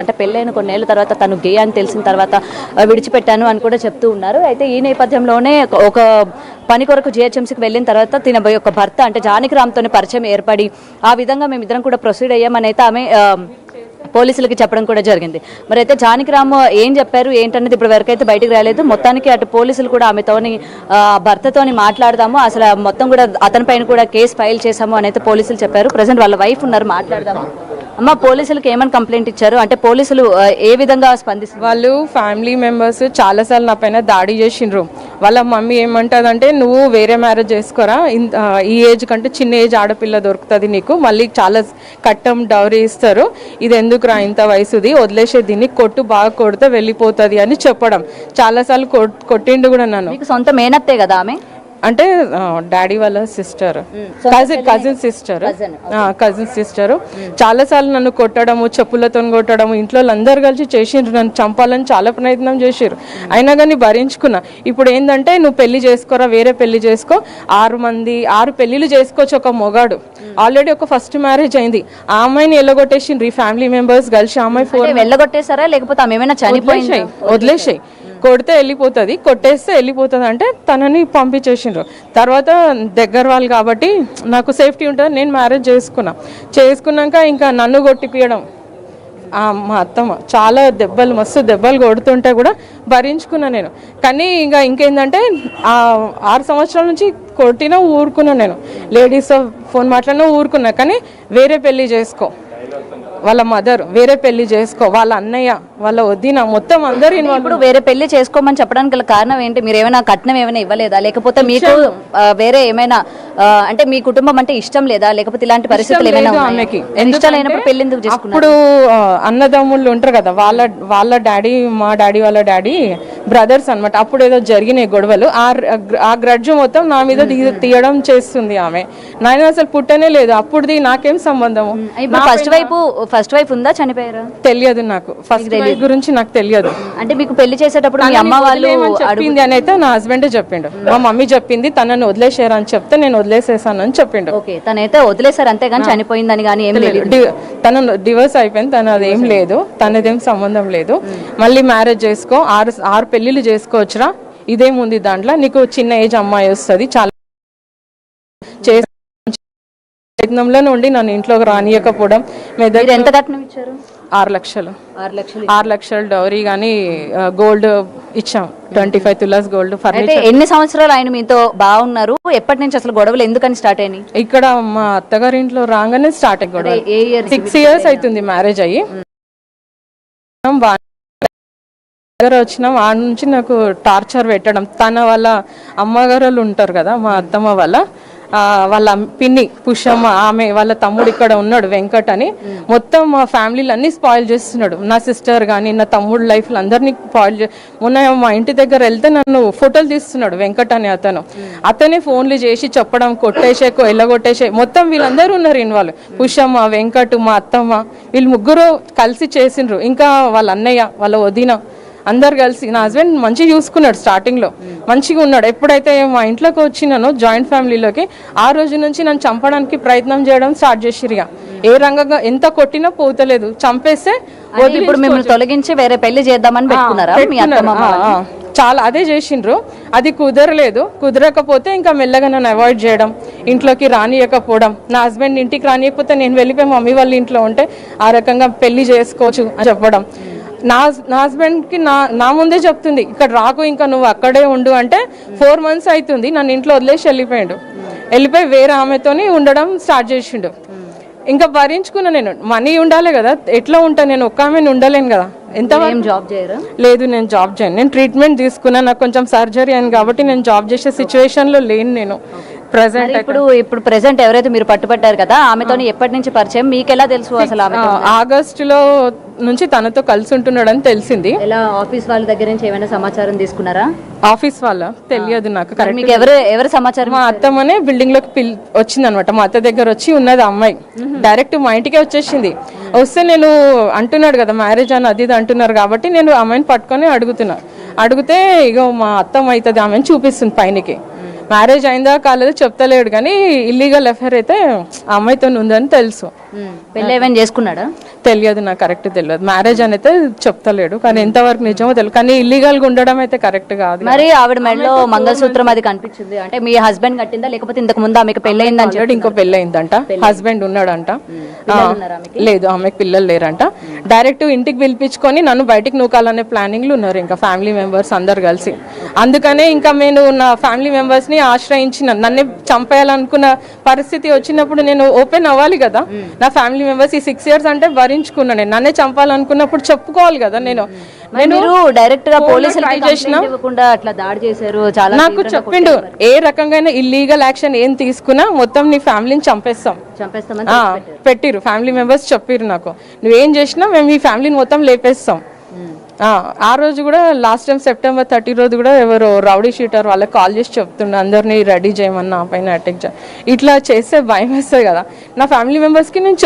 అంటే పెళ్ళైన కొన్నేళ్ల తర్వాత తను గే అని తెలిసిన తర్వాత విడిచిపెట్టాను అని కూడా చెప్తూ ఉన్నారు. అయితే ఈ నేపథ్యంలోనే ఒక పని కొరకు జిహెచ్ఎంసీకి వెళ్ళిన తర్వాత తిన యొక్క భర్త అంటే జానకిరామ్తో పరిచయం ఏర్పడి ఆ విధంగా మేమిద్దరం కూడా ప్రొసీడ్ అయ్యామని అయితే ఆమె పోలీసులకి చెప్పడం కూడా జరిగింది. మరి అయితే జానకిరామ్ ఏం చెప్పారు ఏంటన్నది ఇప్పుడు వరకు అయితే బయటకు రాలేదు. మొత్తానికి అటు పోలీసులు కూడా ఆమెతోని భర్తతోని మాట్లాడదాము, అసలు మొత్తం కూడా అతని పైన కూడా కేసు ఫైల్ చేశాము అని అయితే పోలీసులు చెప్పారు. ప్రజెంట్ వాళ్ళ వైఫ్ ఉన్నారు, మాట్లాడదాము. అమ్మ, పోలీసులకు ఏమని కంప్లైంట్ ఇచ్చారు, అంటే పోలీసులు ఏ విధంగా స్పందిస్తారు? వాళ్ళు ఫ్యామిలీ మెంబర్స్ చాలాసార్లు నా పైన దాడి చేసిండ్రు. వాళ్ళ మమ్మీ ఏమంటుందంటే, నువ్వు వేరే మ్యారేజ్ చేసుకోరా, ఈ ఏజ్ కంటే చిన్న ఏజ్ ఆడపిల్ల దొరుకుతుంది నీకు, మళ్ళీ చాలా కట్టం డౌరీ ఇస్తారు, ఇది ఎందుకురా ఇంత వయసుది, వదిలేసే దీన్ని కొట్టు, బాగా కొడితే వెళ్ళిపోతుంది అని చెప్పడం. చాలాసార్లు కొట్టిండు కూడా నన్ను. మీకు సొంత మేనత్తే కదా ఆమె? అంటే డాడీ వాళ్ళ సిస్టర్, కజిన్ సిస్టర్ చాలా సార్లు నన్ను కొట్టడము, చెప్పులతో కొట్టడము, ఇంట్లో అందరు కలిసి చేసిండ్రు, నన్ను చంపాలని చాలా ప్రయత్నం చేసారు. అయినా కానీ భరించుకున్నా. ఇప్పుడు ఏంటంటే, నువ్వు పెళ్లి చేసుకోరా, వేరే పెళ్లి చేసుకో, 6 పెళ్లిళ్ళు చేసుకోవచ్చు ఒక మొగాడు. ఆల్రెడీ ఒక ఫస్ట్ మ్యారేజ్ అయింది, ఆ అమ్మాయిని ఎల్లగొట్టేసిండ్రు ఈ ఫ్యామిలీ మెంబర్స్ కలిసి. ఆ అమ్మాయి 4 వెళ్ళగొట్టేసారా లేకపోతే ఆమె ఏమైనా చనిపోయింది? వదిలేసాయి, కొడితే వెళ్ళిపోతుంది, కొట్టేస్తే వెళ్ళిపోతుంది అంటే తనని పంపించేసిండ్రు. తర్వాత దగ్గర వాళ్ళు కాబట్టి నాకు సేఫ్టీ ఉంటుంది, నేను మ్యారేజ్ చేసుకున్నాక ఇంకా నన్ను కొట్టిపియడం. మా అత్తమ్మ చాలా మస్తు దెబ్బలు కొడుతుంటే కూడా భరించుకున్నా నేను. కానీ ఇంకేందంటే 6 సంవత్సరాల నుంచి కొట్టినా ఊరుకున్నా నేను. లేడీస్ ఫోన్ మాట్లాడినా ఊరుకున్నా. కానీ వేరే పెళ్లి చేసుకో, వాళ్ళ మదర్ వేరే పెళ్లి చేసుకో, వాళ్ళ అన్నయ్య, వాళ్ళ వదిన, మొత్తం అందరు ఇప్పుడు వేరే పెళ్లి చేసుకోమని చెప్పడానికి గల కారణం ఏంటి? మీరు ఏమైనా కట్నం ఏమైనా ఇవ్వలేదా, లేకపోతే మీకు వేరే ఏమైనా అంటే మీ కుటుంబం అంటే ఇష్టం లేదా, లేకపోతే ఇలాంటి పరిస్థితులు ఏమైనా ఆమెకి ఇష్టం లేనప్పుడు పెళ్లి ఎందుకు చేసుకున్నారు? ఇప్పుడు అన్నదమ్ముళ్ళు ఉంటారు కదా, వాళ్ళ డాడీ, మా డాడీ వాళ్ళ డాడీ బ్రదర్స్ అనమాట. అప్పుడు ఏదో జరిగినాయి గొడవలు, ఆ గ్రడ్జ్ మొత్తం నా మీద తీయడం చేస్తుంది ఆమె. నేను అసలు పుట్టనే లేదు అప్పుడుది, నాకేం సంబంధము. ఫస్ట్ వైఫ్ ఉందా, చనిపోయారా? తెలియదు నాకు, ఫస్ట్ వైఫ్ గురించి నాకు తెలియదు. అంటే మీకు పెళ్లి చేసేటప్పుడు మీ అమ్మ వాళ్ళు చెప్పింది అని అయితే నా హస్బెండ్ చెప్పిండు. మా మమ్మీ చెప్పింది తనని వదిలేసారు అని చెప్తే నేను వదిలేసేసాను అని చెప్పిండు. ఓకే, తనైతే వదిలేసారు అంతేగాని చనిపోయిందని కానీ ఏం లేదు. తను డివోర్స్ అయిపోయింది, తను అదేం లేదు, తనదేం సంబంధం లేదు. మళ్ళీ మ్యారేజ్ చేసుకో, 6 పెళ్లిళ్ళు చేసుకోవచ్చురా, ఇదేముంది దాంట్లో, నీకు చిన్న ఏజ్ అమ్మాయి వస్తుంది, చాలా ప్రయత్నంలోనే ఉండి నన్ను ఇంట్లోకి రానియకపోవడం. ఎంత కట్నం ఇచ్చారు? 6 లక్షలు. 6 లక్షలు డౌరీ కానీ గోల్డ్ ఇచ్చాం, 25 తులాస్ గోల్డ్. ఎన్ని సంవత్సరాలు ఆయన మీతో బాగున్నారు? ఎప్పటి నుంచి అసలు గొడవలు ఎందుకని స్టార్ట్ అయినాయి? ఇక్కడ మా అత్తగారి ఇంట్లో రాగానే స్టార్ట్ అయ్యి గొడవ. 6 ఇయర్స్ అవుతుంది మ్యారేజ్ అయ్యి. దగ్గర వచ్చినాం, ఆ నుంచి నాకు టార్చర్ పెట్టడం. తన వాళ్ళ అమ్మగారు ఉంటారు కదా, మా అత్తమ్మ వాళ్ళ పిన్ని పుష్పమ్మ, ఆమె వాళ్ళ తమ్ముడు ఇక్కడ ఉన్నాడు వెంకట్ అని, మొత్తం మా ఫ్యామిలీలు అన్ని స్పాయిల్ చేస్తున్నాడు. నా సిస్టర్ కానీ నా తమ్ముడు లైఫ్లు అందరినీ స్పాయిల్ మొన్న మా ఇంటి దగ్గర వెళ్తే నన్ను ఫోటోలు తీస్తున్నాడు వెంకట్ అని అతనే ఫోన్లు చేసి చెప్పడం, కొట్టేసేకో ఎల్లగొట్టేసే, మొత్తం వీళ్ళందరూ ఉన్నారు ఇన్వాల్వ్. పుష్పమ్మ, వెంకట్, మా అత్తమ్మ, వీళ్ళు ముగ్గురు కలిసి చేసిండ్రు. ఇంకా వాళ్ళ అన్నయ్య, వాళ్ళ వదిన అందరు కలిసి. నా హస్బెండ్ మంచిగా చూసుకున్నాడు, స్టార్టింగ్లో మంచిగా ఉన్నాడు. ఎప్పుడైతే మా ఇంట్లోకి వచ్చినానో, జాయింట్ ఫ్యామిలీలోకి, ఆ రోజు నుంచి నన్ను చంపడానికి ప్రయత్నం చేయడం స్టార్ట్ చేసిరిగా. ఏ రంగంగా ఎంత కొట్టినా పోతలేదు, చంపేస్తే ఇప్పుడు మిమ్మల్ని తొలగించి వేరే పెళ్లి చేద్దామని పెట్టుకున్నారా? చాలా అదే చేసిండ్రు. అది కుదరకపోతే ఇంకా మెల్లగా నన్ను అవాయిడ్ చేయడం, ఇంట్లోకి రానియకపోవడం. నా హస్బెండ్ ఇంటికి రానియకపోతే నేను వెళ్ళిపోయి మమ్మీ వాళ్ళ ఇంట్లో ఉంటే ఆ రకంగా పెళ్లి చేసుకోవచ్చు అని చెప్పడం. నా హస్బెండ్కి నా ముందే చెప్తుంది, ఇక్కడ రాకు, ఇంకా నువ్వు అక్కడే ఉండు అంటే 4 months అవుతుంది, నన్ను ఇంట్లో వదిలేసి వెళ్ళిపోయి వేరే ఆమెతోని ఉండడం స్టార్ట్ చేసిండు. ఇంకా భరించుకున్నా నేను. మనీ ఉండాలి కదా, ఎట్లా ఉంటా నేను, ఒక్క ఆమెను ఉండలేను కదా. జాబ్ చేయరా? లేదు, నేను జాబ్ చేయను. నేను ట్రీట్మెంట్ తీసుకున్నా, నాకు కొంచెం సర్జరీ అయింది కాబట్టి నేను జాబ్ చేసే సిచ్యువేషన్ లో లేను నేను ప్రెసెంట్. ఇప్పుడు ప్రెసెంట్ ఎవరైతే మీరు పట్టుబట్టారు కదా, ఆమెతో ఎప్పటి నుంచి పరిచయం, మీకు ఎలా తెలుసు అసలు? ఆగస్టులో నుంచి తనతో కలిసి ఉంటున్నాడని తెలిసింది. ఎలా ఆఫీస్ వాళ్ళ దగ్గర నుంచి ఏమైనా సమాచారం తీసుకున్నారా? ఆఫీస్ వాళ్ళ తెలియదు నాకు. మీకు ఎవరు సమాచారం? మా అత్తమ్మనే బిల్డింగ్ లోకి వచ్చింది అనమాట. మా అత్త దగ్గర వచ్చి ఉన్నది అమ్మాయి, డైరెక్ట్ మా ఇంటికే వచ్చేసింది. వస్తే నేను అంటున్నాడు కదా మ్యారేజ్ అని అది అంటున్నారు కాబట్టి నేను అమ్మాయిని పట్టుకొని అడిగితే ఇగో మా అత్తమ్మ అవుతుంది ఆమెను చూపిస్తుంది పైనకి. మ్యారేజ్ అయిందా కాలేదో చెప్తలేడు కానీ ఇల్లీగల్ అఫైర్ అయితే ఆ అమ్మాయితో ఉందని తెలుసు. పెళ్ళి ఏమైనా చేసుకున్నాడా? తెలియదు, నాకు కరెక్ట్ తెలియదు. మ్యారేజ్ అని అయితే చెప్తలేడు, కానీ ఎంతవరకు నిజమో తెలియదు. కానీ ఇల్లీగల్ గా ఉండడం అయితే కరెక్ట్ కాదు. మరి ఆవిడ మెడలో మంగళసూత్రం అది కనిపించింది అంటే మీ హస్బెండ్ కట్టిందా లేకపోతే ఇంతకు ముందు ఆమెకు పెళ్ళయిందని చెప్పి? ఇంకో పెళ్ళయిందంట, హస్బెండ్ ఉన్నాడంట. లేదు, ఆమెకు పిల్లలు లేరంట. డైరెక్ట్ ఇంటికి పిలిపించుకొని నన్ను బయటికి నూకాలనే ప్లానింగ్లు ఉన్నారు ఇంకా ఫ్యామిలీ మెంబర్స్ అందరు కలిసి. అందుకనే ఇంకా నేను నా ఫ్యామిలీ మెంబర్స్ ని ఆశ్రయించిన, నన్ను చంపేయాలనుకున్న పరిస్థితి వచ్చినప్పుడు నేను ఓపెన్ అవ్వాలి కదా. నా ఫ్యామిలీ మెంబర్స్ ఈ 6 years అంటే భరించుకున్నా, నేను నన్నే చంపాలనుకున్నప్పుడు చెప్పుకోవాలి కదా. నేను డైరెక్ట్ గా పోలీసులకి అట్లా దాడి చేశారు, చాలా నాకు చెప్పిండు ఏ రకంగా ఇల్లీగల్ యాక్షన్ ఏం తీసుకున్నా మొత్తం నీ ఫ్యామిలీని చంపేస్తాం పెట్టిరు. ఫ్యామిలీ మెంబర్స్ చెప్పిరు నాకు, నువ్వేం చేసినా మేము ఈ ఫ్యామిలీని మొత్తం లేపేస్తాం. ఆ రోజు కూడా లాస్ట్ టైం September 30 రోజు కూడా ఎవరో రౌడీ షీటర్ వాళ్ళకి కాల్ చేసి చెప్తుండే అందరినీ రెడీ చేయమన్నా పైన అటాక్ ఇట్లా చేస్తే భయం వేస్తుంది కదా. నా ఫ్యామిలీ మెంబర్స్కి నేను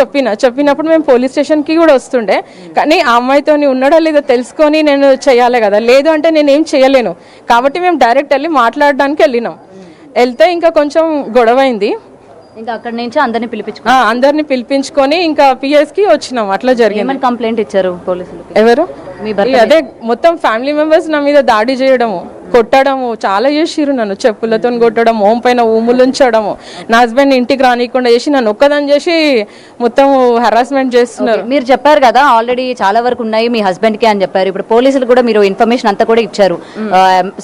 చెప్పినప్పుడు మేము పోలీస్ స్టేషన్కి కూడా వస్తుండే, కానీ ఆ అమ్మాయితో ఉన్నాడో లేదో తెలుసుకొని నేను చేయాలి కదా. లేదు అంటే నేను ఏం చేయలేను కాబట్టి మేము డైరెక్ట్ వెళ్ళి మాట్లాడడానికి వెళ్తే ఇంకా కొంచెం గొడవ అయింది. ఇంకా అక్కడ నుంచి అందరిని పిలిపించుకొని ఇంకా పిఎస్ కి వచ్చినాం. అట్లా జరిగింది. కంప్లైంట్ ఇచ్చారు పోలీసులు? ఎవరు? అదే మొత్తం ఫ్యామిలీ మెంబర్స్ నా మీద దాడి చేయడము, కొట్టడము చాలా చేసిరు. నన్ను చెప్పులతో కొట్టడం, హోం పైన ఊములు ఉంచడము, నా హస్బెండ్ ఇంటికి రానికుండా చేసి నన్ను ఒక్కదాన్ని చేసి మొత్తం హెరాస్మెంట్ చేస్తున్నారు. మీరు చెప్పారు కదా ఆల్రెడీ చాలా వరకు ఉన్నాయి మీ హస్బెండ్ కి అని చెప్పారు. ఇప్పుడు పోలీసులు కూడా మీరు ఇన్ఫర్మేషన్ అంతా కూడా ఇచ్చారు.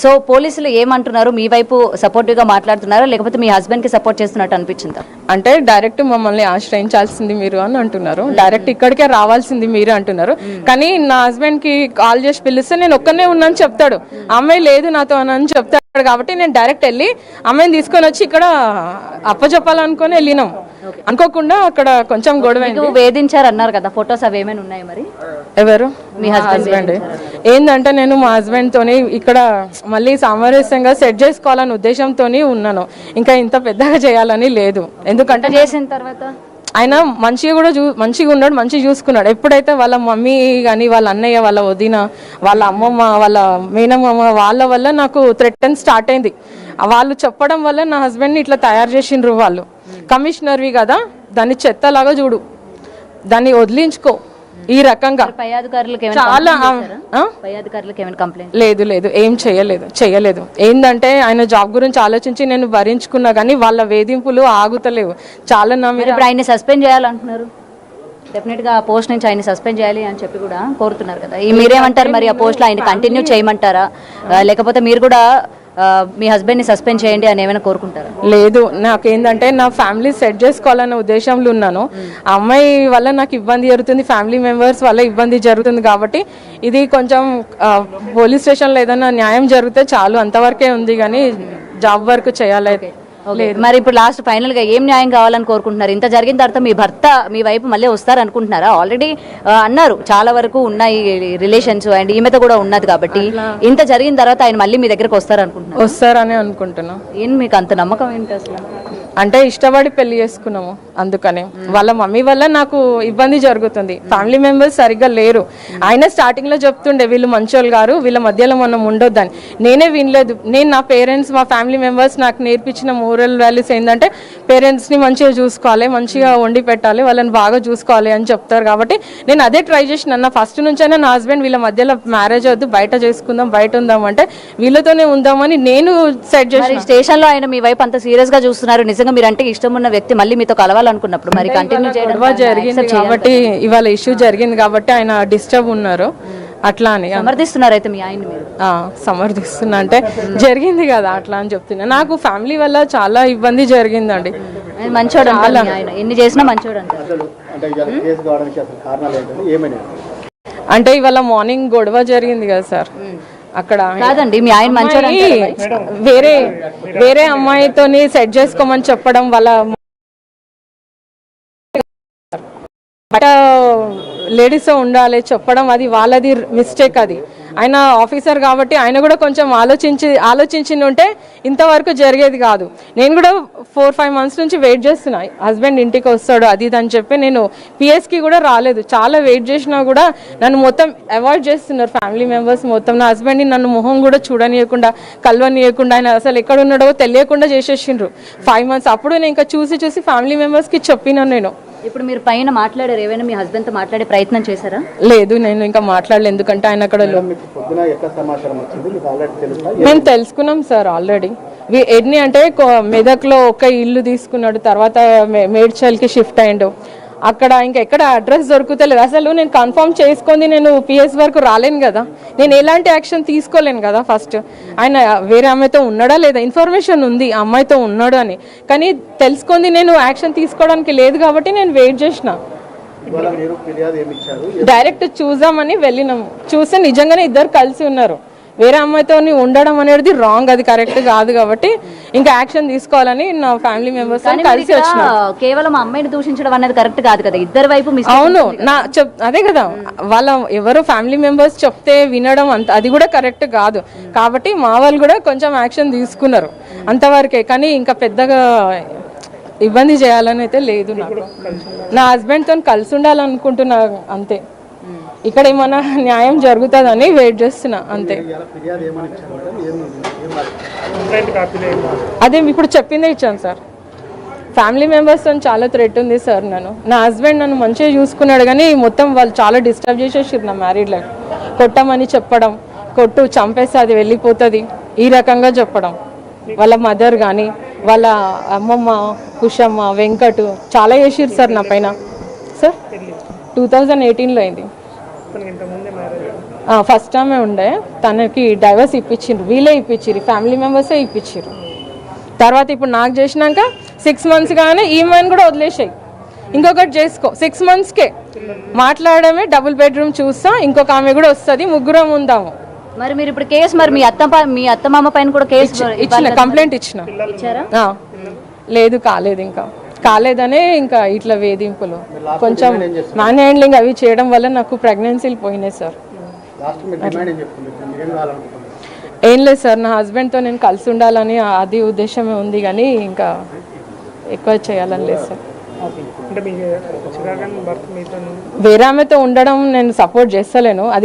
సో పోలీసులు ఏమంటున్నారు? మీ వైపు సపోర్టివ్ గా మాట్లాడుతున్నారా లేకపోతే మీ హస్బెండ్ కి సపోర్ట్ చేస్తున్నట్టు అనిపించిందా? అంటే డైరెక్ట్ మమ్మల్ని ఆశ్రయించాల్సింది మీరు అని అంటున్నారు, డైరెక్ట్ ఇక్కడికే రావాల్సింది మీరు అంటున్నారు. కానీ నా హస్బెండ్ కి కాల్ చేసి పిలిస్తే నేను ఒక్కనే ఉన్నాను చెప్తాడు, అమ్మాయి లేదు నాతో అని చెప్తాడు. కాబట్టి నేను డైరెక్ట్ వెళ్ళి అమ్మాయిని తీసుకొని వచ్చి ఇక్కడ అప్పచెప్పాలనుకొని వెళ్ళినాం. అనుకోకుండా అక్కడ కొంచెం గొడవ వేధించారు అన్నారు కదా, ఫొటోస్ అవి ఏమైనా ఉన్నాయి మరి? ఎవరు? మీ హస్బెండ్. ఏంటంటే నేను మా హస్బెండ్ తోని ఇక్కడ మళ్ళీ సామరస్యంగా సెట్ చేసుకోవాలని ఉద్దేశంతోని ఉన్నాను, ఇంకా ఇంత పెద్దగా చేయాలని లేదు. ఎందుకంటే చేసిన తర్వాత ఆయన మంచిగా కూడా మంచిగా ఉన్నాడు, మంచిగా చూసుకున్నాడు. ఎప్పుడైతే వాళ్ళ మమ్మీ కానీ వాళ్ళ అన్నయ్య, వాళ్ళ వదిన, వాళ్ళ అమ్మమ్మ, వాళ్ళ మేనమ్మమ్మ వాళ్ళ వల్ల నాకు థ్రెటన్ స్టార్ట్ అయింది. వాళ్ళు చెప్పడం వల్ల నా హస్బెండ్ని ఇట్లా తయారు చేసిండ్రు. వాళ్ళు కమిషనర్వి కదా, దాన్ని చెత్తలాగా చూడు, దాన్ని వదిలించుకో ఈ రకంగా. చాలా లేదు ఏం చేయలేదు. ఏంటంటే ఆయన జాబ్ గురించి ఆలోచించి నేను భరించుకున్నా కానీ వాళ్ళ వేధింపులు ఆగుతలేవు చాలా నా మీద. ఇప్పుడు ఆయన సస్పెండ్ చేయాలంటున్నారు, డెఫినెట్ గా ఆ పోస్ట్ నుంచి ఆయన సస్పెండ్ చేయాలి అని చెప్పి కూడా కోరుతున్నారు కదా. మీరేమంటారు మరి? ఆ పోస్ట్ లో ఆయన కంటిన్యూ చేయమంటారా లేకపోతే మీరు కూడా మీ హస్బెండ్ ని సస్పెండ్ చేయండి అని ఏమైనా కోరుకుంటారా? లేదు, నాకేంటంటే నా ఫ్యామిలీ సెట్ చేసుకోవాలన్న ఉద్దేశంలో ఉన్నాను. ఆ అమ్మాయి వల్ల నాకు ఇబ్బంది జరుగుతుంది, ఫ్యామిలీ మెంబర్స్ వల్ల ఇబ్బంది జరుగుతుంది. కాబట్టి ఇది కొంచెం పోలీస్ స్టేషన్లో ఏదైనా న్యాయం జరిగితే చాలు, అంతవరకే ఉంది. కానీ జాబ్ వర్క్ చేయాలి. మరి ఇప్పుడు లాస్ట్ ఫైనల్ గా ఏం న్యాయం కావాలని కోరుకుంటున్నారు? ఇంత జరిగిన తర్వాత మీ భర్త మీ వైపు మళ్ళీ వస్తారు అనుకుంటున్నారా? ఆల్రెడీ అన్నారు చాలా వరకు ఉన్నాయి రిలేషన్స్ అండ్ ఈమెతో కూడా ఉన్నది కాబట్టి ఇంత జరిగిన తర్వాత ఆయన మళ్ళీ మీ దగ్గరకు వస్తారు అనుకుంటున్నారు? వస్తారని అనుకుంటున్నా. ఏం మీకు అంత నమ్మకం ఏంటి అసలు? అంటే ఇష్టపడి పెళ్లి చేసుకున్నాము, అందుకనే వాళ్ళ మమ్మీ వల్ల నాకు ఇబ్బంది జరుగుతుంది. ఫ్యామిలీ మెంబర్స్ సరిగ్గా లేరు. ఆయన స్టార్టింగ్ లో చెప్తుండే వీళ్ళు మంచోళ్ళు గారు, వీళ్ళ మధ్యలో మనం ఉండొద్దని. నేనే వినలేదు. నేను నా పేరెంట్స్, మా ఫ్యామిలీ మెంబర్స్ నాకు నేర్పించిన మోరల్ వాల్యూస్ ఏంటంటే పేరెంట్స్ ని మంచిగా చూసుకోవాలి, మంచిగా వండి పెట్టాలి, వాళ్ళని బాగా చూసుకోవాలి అని చెప్తారు. కాబట్టి నేను అదే ట్రై చేసిన ఫస్ట్ నుంచైనా. నా హస్బెండ్ వీళ్ళ మధ్యలో మ్యారేజ్ వద్దు, బయట చేసుకుందాం, బయట ఉందాం అంటే వీళ్ళతోనే ఉందామని నేను సెట్ చేసిన. స్టేషన్ లో ఆయన మీ వైపు అంత సీరియస్ గా చూస్తున్నారు, నిజంగా మీరు అంటే ఇష్టం ఉన్న వ్యక్తి మళ్ళీ మీతో కలవాలనుకున్నప్పుడు మరి కంటిన్యూ చేయడం జరిగింది కాబట్టి, ఇవాళ ఇష్యూ జరిగింది కాబట్టి ఆయన డిస్టర్బ్ ఉన్నారు. అట్లా అని సమర్థిస్తున్నారు అయితే మీ ఆయన? మీరు సమర్థిస్తున్నా అంటే జరిగింది కదా అట్లా అని చెప్తున్నా. నాకు ఫ్యామిలీ వల్ల చాలా ఇబ్బంది జరిగిందండి. మంచోడు ఎన్ని చేసినా మంచోడు అంటే ఇవాళ మార్నింగ్ గొడవ జరిగింది కదా సార్, అక్కడ కాదండి మీ ఆయన మంచోడు వేరే అమ్మాయితోని సెట్ చేసుకోమని చెప్పడం, వాళ్ళ బట్ లేడీస్ ఉండాలి చెప్పడం, అది వాళ్ళది మిస్టేక్. అది ఆయన ఆఫీసర్ కాబట్టి ఆయన కూడా కొంచెం ఆలోచించి ఉంటే ఇంతవరకు జరిగేది కాదు. నేను కూడా 4-5 months నుంచి వెయిట్ చేస్తున్నా, హస్బెండ్ ఇంటికి వస్తాడు అది ఇది అని చెప్పి. నేను పిఎస్కి కూడా రాలేదు, చాలా వెయిట్ చేసినా కూడా నన్ను మొత్తం అవాయిడ్ చేస్తున్నారు ఫ్యామిలీ మెంబర్స్ మొత్తం. నా హస్బెండ్ని నన్ను మొహం కూడా చూడనీయకుండా, కలవనీయకుండా, ఆయన అసలు ఎక్కడ ఉన్నాడో తెలియకుండా చేసేసిండ్రు 5 months. అప్పుడు నేను ఇంకా చూసి ఫ్యామిలీ మెంబర్స్కి చెప్పినాను నేను ఇప్పుడు మీరు పైన మాట్లాడారు, ఏమైనా మీ హస్బెండ్తో మాట్లాడే ప్రయత్నం చేశారా? లేదు, నేను ఇంకా మాట్లాడలేదు, ఎందుకంటే ఆయన అక్కడ మేము తెలుసుకున్నాం సార్ ఆల్రెడీ. ఎన్ని అంటే మెదక్లో ఒక ఇల్లు తీసుకున్నాడు, తర్వాత మేడ్చల్కి షిఫ్ట్ అయ్యిండు. అక్కడ ఇంకా ఎక్కడ అడ్రస్ దొరుకుతలేదు. అసలు నేను కన్ఫర్మ్ చేసుకొని నేను పిఎస్ వరకు రాలేను కదా, నేను ఎలాంటి యాక్షన్ తీసుకోలేను కదా. ఫస్ట్ ఆయన వేరే అమ్మాయితో ఉన్నాడా లేదా, ఇన్ఫర్మేషన్ ఉంది ఆ అమ్మాయితో ఉన్నాడు అని, కానీ తెలుసుకొని నేను యాక్షన్ తీసుకోవడానికి లేదు కాబట్టి నేను వెయిట్ చేసిన. డైరెక్ట్ చూద్దామని వెళ్ళినాము, చూస్తే నిజంగానే ఇద్దరు కలిసి ఉన్నారు. వేరే అమ్మాయితో ఉండడం అనేది రాంగ్, అది కరెక్ట్ కాదు. కాబట్టి ఇంకా యాక్షన్ తీసుకోవాలని నా ఫ్యామిలీ మెంబర్స్ కలిసి వచ్చిన. కేవలం అమ్మాయిని దూషించడం అనేది కరెక్ట్ కాదు కదా, ఇద్దరు వైపు అవును అదే కదా, వాళ్ళ ఎవరు ఫ్యామిలీ మెంబర్స్ చెప్తే వినడం అంత అది కూడా కరెక్ట్ కాదు. కాబట్టి మా వాళ్ళు కూడా కొంచెం యాక్షన్ తీసుకున్నారు అంతవరకే, కానీ ఇంకా పెద్దగా ఇబ్బంది చేయాలని అయితే లేదు. నాకు నా హస్బెండ్తో కలిసి ఉండాలనుకుంటున్నా అంతే. ఇక్కడ ఏమన్నా న్యాయం జరుగుతుందని వెయిట్ చేస్తున్నా అంతే. అదే ఇప్పుడు చెప్పిందే ఇచ్చాను సార్. ఫ్యామిలీ మెంబర్స్తో చాలా థ్రెట్ ఉంది సార్. నా హస్బెండ్ నన్ను మంచిగా చూసుకున్నాడు, కానీ మొత్తం వాళ్ళు చాలా డిస్టర్బ్ చేసేసారు నా మ్యారీడ్ లైఫ్. కొట్టమని చెప్పడం, కొట్టు చంపేస్తే అది వెళ్ళిపోతుంది ఈ రకంగా చెప్పడం. వాళ్ళ మదర్ కానీ వాళ్ళ అమ్మమ్మ కుషమ్మ వెంకట్ చాలా చేసిర్రు సార్ నా పైన. సార్ 2018లో అయింది. ఫస్ట్ ఆమె ఉండే, తనకి డైవర్స్ ఇప్పించిండ్రు, వీళ్ళే ఇప్పించిర్రు, ఫ్యామిలీ మెంబర్సే ఇప్పించిర్రు. తర్వాత ఇప్పుడు నాకు చేసినాక 6 months కానీ ఈమెను కూడా వదిలేసాయి, ఇంకొకటి చేసుకో 6 monthsకే మాట్లాడమే, డబుల్ బెడ్రూమ్ చూస్తా, ఇంకొక ఆమె కూడా వస్తుంది, ముగ్గురం ఉందాము. మరి మీరు ఇప్పుడు కేసు, మరి మీ అత్తమామ పైన కూడా కేసు ఇచ్చిన, కంప్లైంట్ ఇచ్చిన. లేదు కాలేదు, ఇంకా కాలేదనే ఇంకా ఇట్లా వేధింపులు, కొంచెం మ్యాన్ హ్యాండ్లింగ్ అవి చేయడం వల్ల నాకు ప్రెగ్నెన్సీలు పోయినాయి సార్. ఏం లేదు సార్, నా హస్బెండ్తో నేను కలిసి ఉండాలని అది ఉద్దేశమే ఉంది, కానీ ఇంకా ఎక్కువ చేయాలని లేదు సార్. వేరే ఆమెతో ఉండడం నేను సపోర్ట్ చేస్తలేను, అది